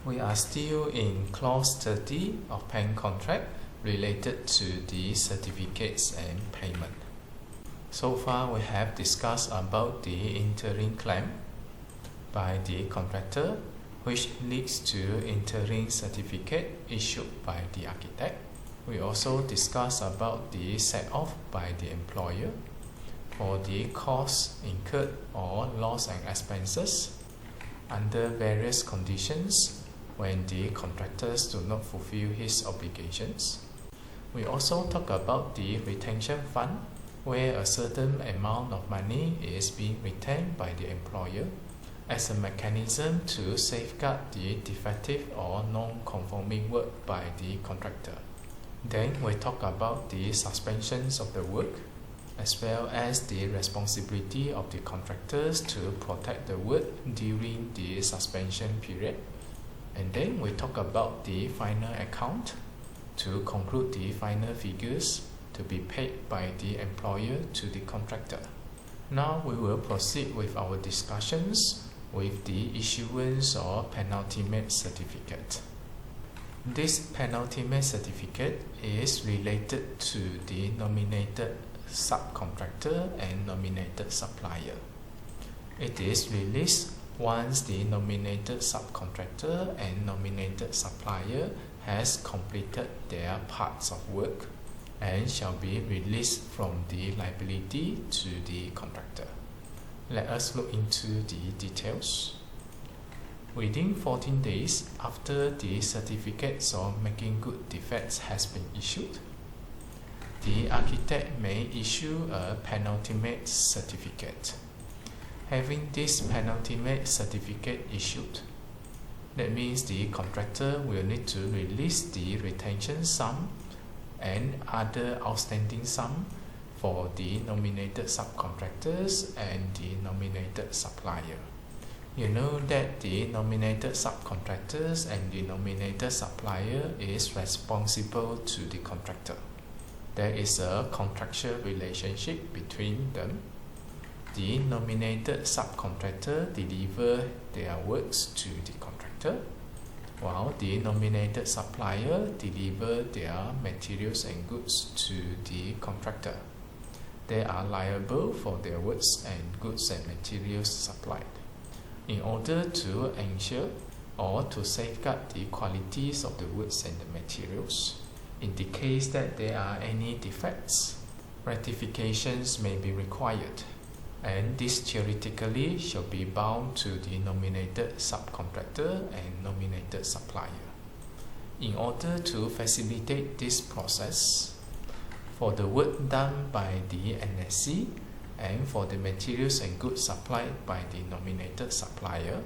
We are still in clause 30 of PAM contract related to the certificates and payment. So far we have discussed about the interim claim by the contractor, which leads to interim certificate issued by the architect. We also discussed about the set-off by the employer for the costs incurred or loss and expenses under various conditions when the contractors do not fulfill his obligations. We also talk about the retention fund, where a certain amount of money is being retained by the employer as a mechanism to safeguard the defective or non-conforming work by the contractor. Then we talk about the suspensions of the work, as well as the responsibility of the contractors to protect the work during the suspension period. And then we talk about the final account to conclude the final figures to be paid by the employer to the contractor. Now we will proceed with our discussions with the issuance of penultimate certificate. This penultimate certificate is related to the nominated subcontractor and nominated supplier. It is released once the nominated subcontractor and nominated supplier has completed their parts of work and shall be released from the liability to the contractor. Let us look into the details. Within 14 days after the certificates of making good defects has been issued, the architect may issue a penultimate certificate. Having this penultimate certificate issued, that means the contractor will need to release the retention sum and other outstanding sum for the nominated subcontractors and the nominated supplier. You know that the nominated subcontractors and the nominated supplier is responsible to the contractor. There is a contractual relationship between them. The nominated subcontractor deliver their works to the contractor, while the nominated supplier deliver their materials and goods to the contractor. They are liable for their works and goods and materials supplied. In order to ensure or to safeguard the qualities of the goods and the materials, in the case that there are any defects, rectifications may be required, and this theoretically shall be bound to the nominated subcontractor and nominated supplier. In order to facilitate this process, for the work done by the NSC and for the materials and goods supplied by the nominated supplier,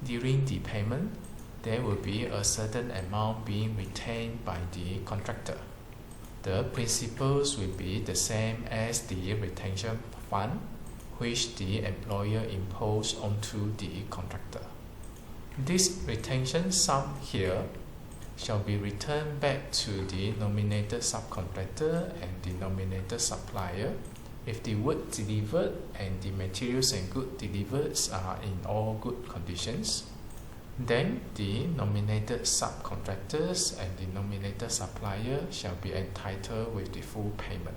during the payment, there will be a certain amount being retained by the contractor. The principles will be the same as the retention fund, which the employer imposed onto the contractor. This retention sum here shall be returned back to the nominated subcontractor and the nominated supplier if the work delivered and the materials and goods delivered are in all good conditions. Then the nominated subcontractors and the nominated supplier shall be entitled with the full payment.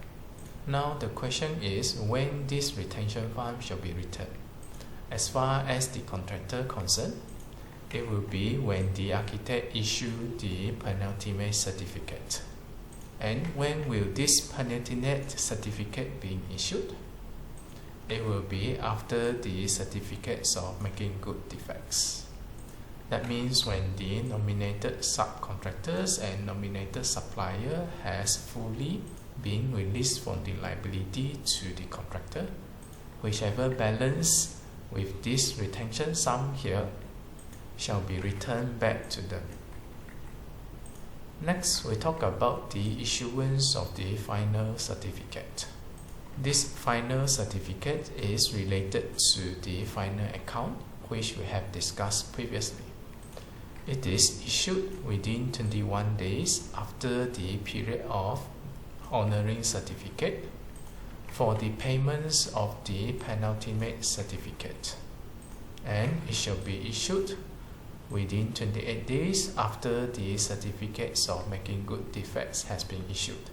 Now the question is when this retention fund shall be returned. As far as the contractor concerned, it will be when the architect issue the penultimate certificate. And when will this penultimate certificate be issued? It will be after the certificates of making good defects. That means when the nominated subcontractors and nominated supplier has fully been released from the liability to the contractor, whichever balance with this retention sum here shall be returned back to them. Next, we talk about the issuance of the final certificate. This final certificate is related to the final account, which we have discussed previously. It is issued within 21 days after the period of honoring certificate for the payments of the penultimate certificate, and it shall be issued within 28 days after the certificates of making good defects has been issued.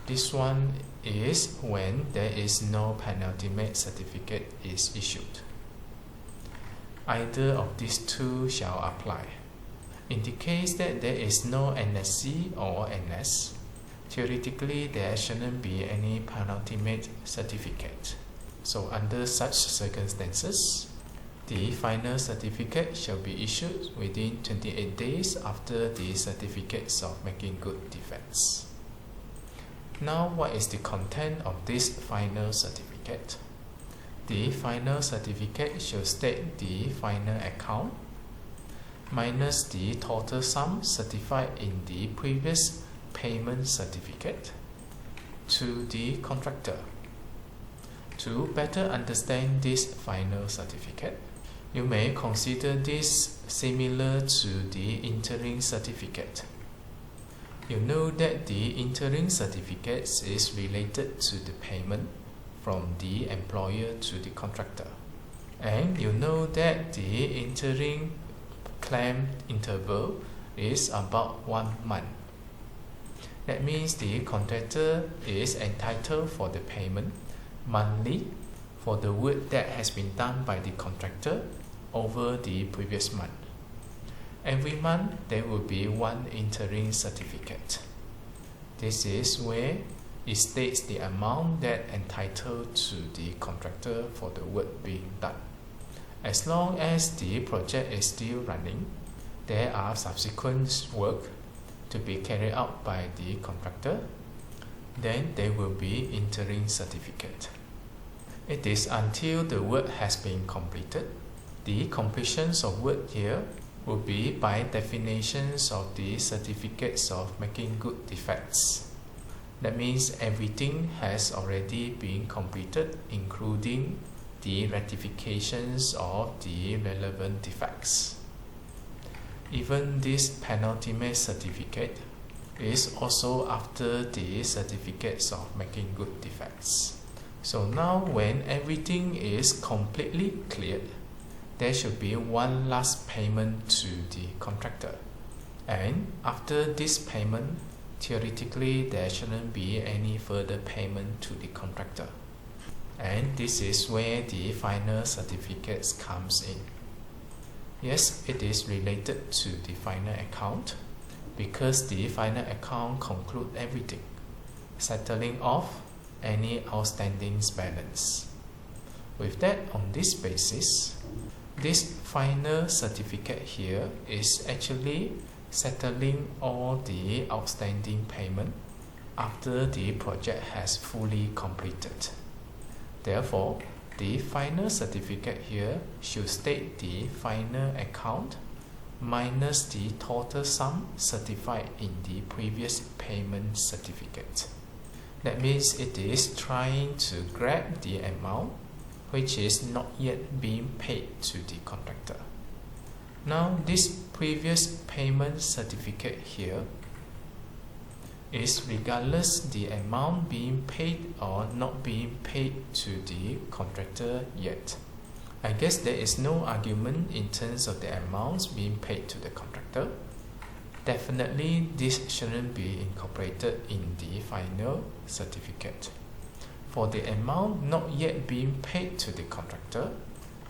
This one is when there is no penultimate certificate is issued. Either of these two shall apply. In the case that there is no NSC or NS, theoretically there shouldn't be any penultimate certificate. So under such circumstances, the final certificate shall be issued within 28 days after the certificates of making good defects. Now, what is the content of this final certificate? The final certificate should state the final account minus the total sum certified in the previous payment certificate to the contractor. To better understand this final certificate, you may consider this similar to the interim certificate. You know that the interim certificate is related to the payment from the employer to the contractor. And you know that the interim claim interval is about 1 month. That means the contractor is entitled for the payment monthly for the work that has been done by the contractor over the previous month. Every month there will be one interim certificate. This is where it states the amount that entitled to the contractor for the work being done. As long as the project is still running, there are subsequent work to be carried out by the contractor, then there will be interim certificate. It is until the work has been completed. The completions of work here will be by definitions of the certificates of making good defects. That means everything has already been completed, including the rectifications of the relevant defects. Even this penultimate certificate is also after the certificates of making good defects. So now when everything is completely cleared, there should be one last payment to the contractor. And after this payment, theoretically there shouldn't be any further payment to the contractor. And this is where the final certificates comes in. Yes, it is related to the final account because the final account concludes everything, settling off any outstanding balance. With that, on this basis, this final certificate here is actually settling all the outstanding payment after the project has fully completed. Therefore, the final certificate here should state the final account minus the total sum certified in the previous payment certificate. That means it is trying to grab the amount which is not yet being paid to the contractor. Now, this previous payment certificate here is regardless the amount being paid or not being paid to the contractor yet. I guess there is no argument in terms of the amounts being paid to the contractor. Definitely this shouldn't be incorporated in the final certificate. For the amount not yet being paid to the contractor,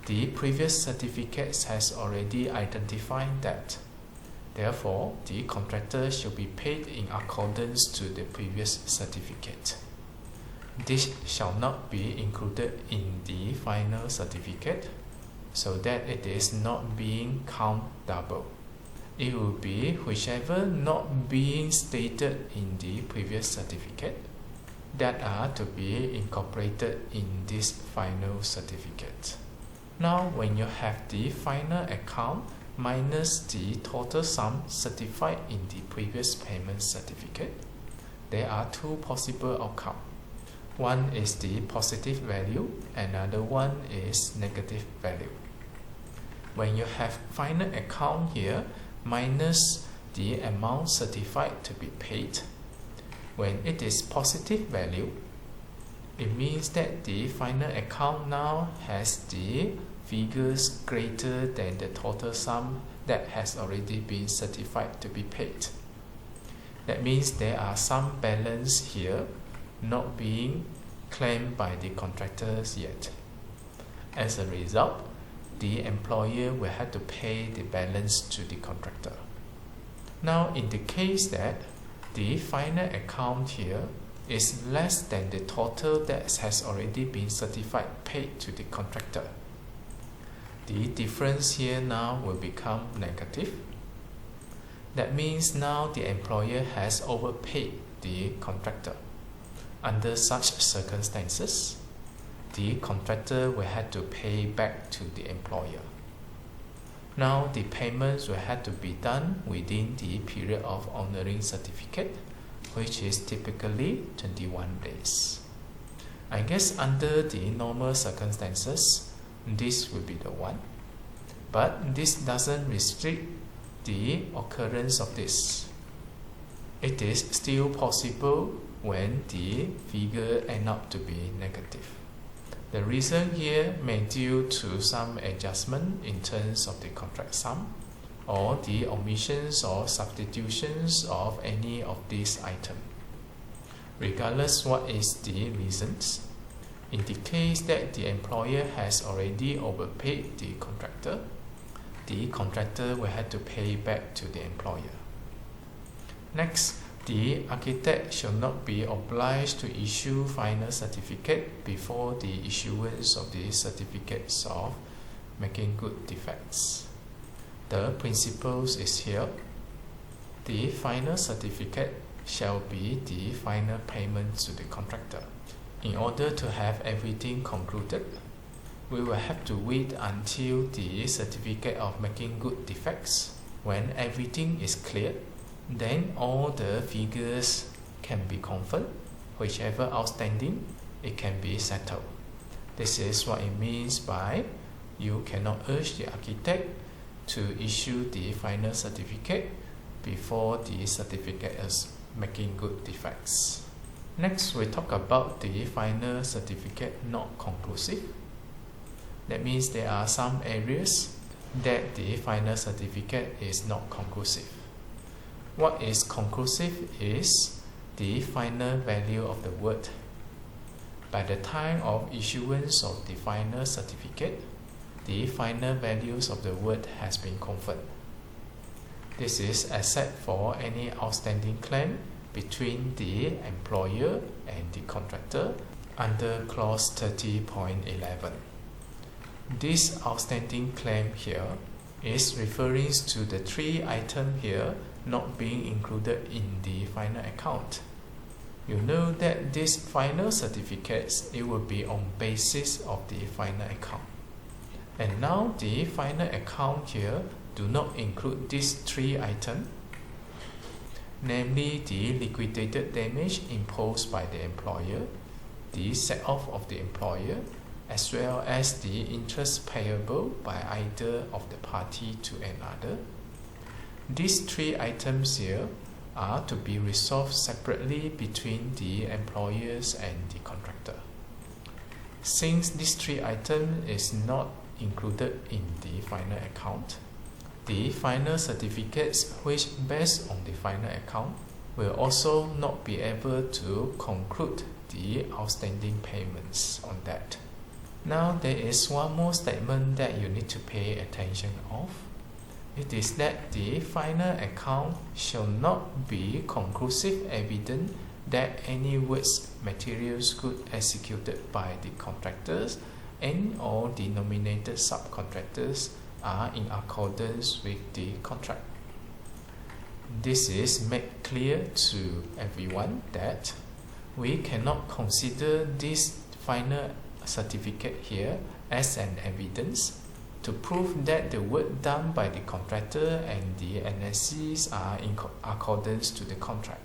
the previous certificates has already identified that. Therefore, the contractor should be paid in accordance to the previous certificate. This shall not be included in the final certificate so that it is not being count double. It will be whichever not being stated in the previous certificate that are to be incorporated in this final certificate. Now, when you have the final account minus the total sum certified in the previous payment certificate, there are two possible outcomes. One is the positive value, another one is negative value. When you have final account here minus the amount certified to be paid, when it is positive value, it means that the final account now has the figures greater than the total sum that has already been certified to be paid. That means there are some balance here not being claimed by the contractors yet. As a result, the employer will have to pay the balance to the contractor. Now, in the case that the final account here is less than the total that has already been certified paid to the contractor, the difference here now will become negative. That means now the employer has overpaid the contractor. Under such circumstances, the contractor will have to pay back to the employer. Now the payments will have to be done within the period of honoring certificate, which is typically 21 days. I guess under the normal circumstances, this will be the one. But this doesn't restrict the occurrence of this. It is still possible when the figure ends up to be negative. The reason here may due to some adjustment in terms of the contract sum or the omissions or substitutions of any of these items. Regardless what is the reasons, in the case that the employer has already overpaid the contractor will have to pay back to the employer. Next, the architect shall not be obliged to issue final certificate before the issuance of the certificates of making good defects. The principles is here. The final certificate shall be the final payment to the contractor. In order to have everything concluded, we will have to wait until the certificate of making good defects. When everything is clear, then all the figures can be confirmed. Whichever outstanding, it can be settled. This is what it means by you cannot urge the architect to issue the final certificate before the certificate is making good defects. Next, we talk about the final certificate not conclusive. That means there are some areas that the final certificate is not conclusive. What is conclusive is the final value of the work. By the time of issuance of the final certificate, the final values of the work has been confirmed. This is except for any outstanding claim between the employer and the contractor under clause 30.11. This outstanding claim here is referring to the 3 items here not being included in the final account. You know that these final certificates, it will be on basis of the final account. And now the final account here do not include these 3 items, namely the liquidated damage imposed by the employer, the set-off of the employer, as well as the interest payable by either of the party to another. These 3 items here are to be resolved separately between the employers and the contractor. Since these 3 items is not included in the final account, the final certificates which based on the final account will also not be able to conclude the outstanding payments on that. Now there is one more statement that you need to pay attention of. It is that the final account shall not be conclusive evidence that any works, materials, goods executed by the contractors and or the nominated subcontractors are in accordance with the contract. This is made clear to everyone that we cannot consider this final certificate here as an evidence to prove that the work done by the contractor and the NSCs are in accordance to the contract.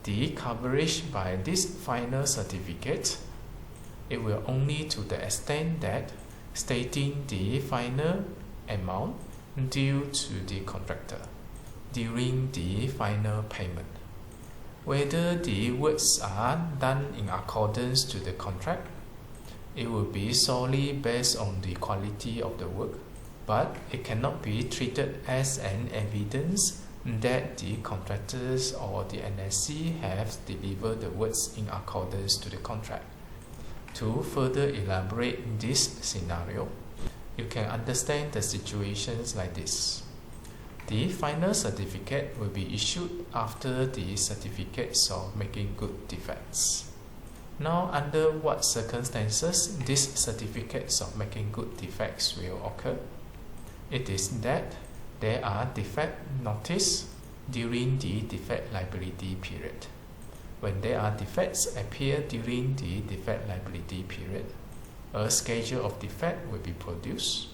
The coverage by this final certificate, it will only to the extent that stating the final amount due to the contractor during the final payment. Whether the works are done in accordance to the contract, it will be solely based on the quality of the work, but it cannot be treated as an evidence that the contractors or the NSC have delivered the works in accordance to the contract. To further elaborate this scenario, you can understand the situations like this. The final certificate will be issued after the certificates of making good defects. Now, under what circumstances these certificates of making good defects will occur? It is that there are defect notice during the defect liability period. When there are defects appear during the defect liability period, a schedule of defect will be produced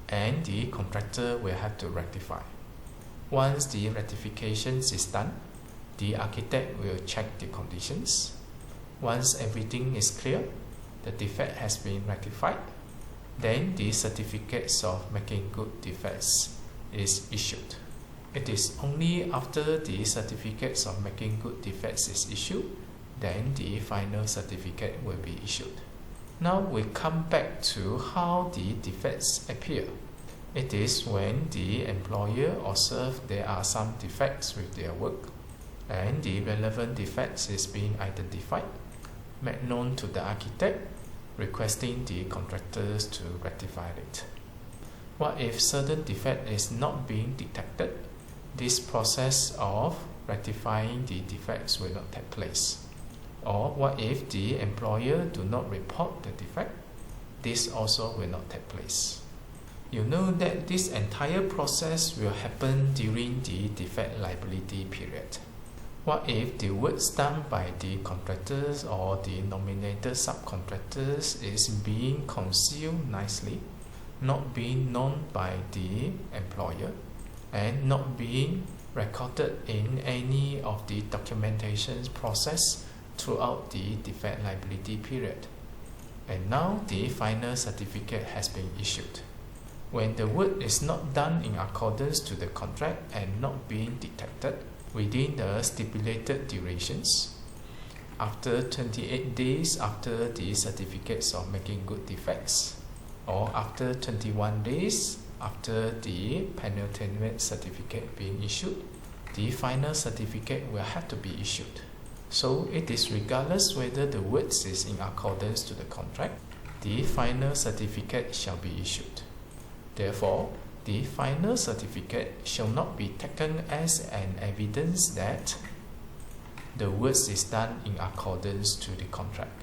and the contractor will have to rectify. Once the rectification is done, the architect will check the conditions. Once everything is clear, the defect has been rectified, then the certificates of making good defects is issued. It is only after the certificates of making good defects is issued, then the final certificate will be issued. Now we come back to how the defects appear. It is when the employer observes there are some defects with their work, and the relevant defects is being identified, made known to the architect, requesting the contractors to rectify it. What if certain defect is not being detected? This process of rectifying the defects will not take place. Or what if the employer do not report the defect? This also will not take place. You know that this entire process will happen during the defect liability period. What if the works done by the contractors or the nominated subcontractors is being concealed nicely, not being known by the employer, and not being recorded in any of the documentation process throughout the defect liability period? And now the final certificate has been issued. When the work is not done in accordance to the contract and not being detected within the stipulated durations, after 28 days after the certificates of making good defects, or after 21 days after the penultimate certificate being issued, the final certificate will have to be issued. So it is regardless whether the works is in accordance to the contract, the final certificate shall be issued. Therefore, the final certificate shall not be taken as an evidence that the works is done in accordance to the contract.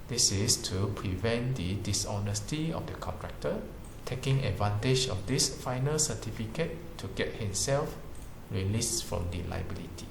This is to prevent the dishonesty of the contractor taking advantage of this final certificate to get himself released from the liability.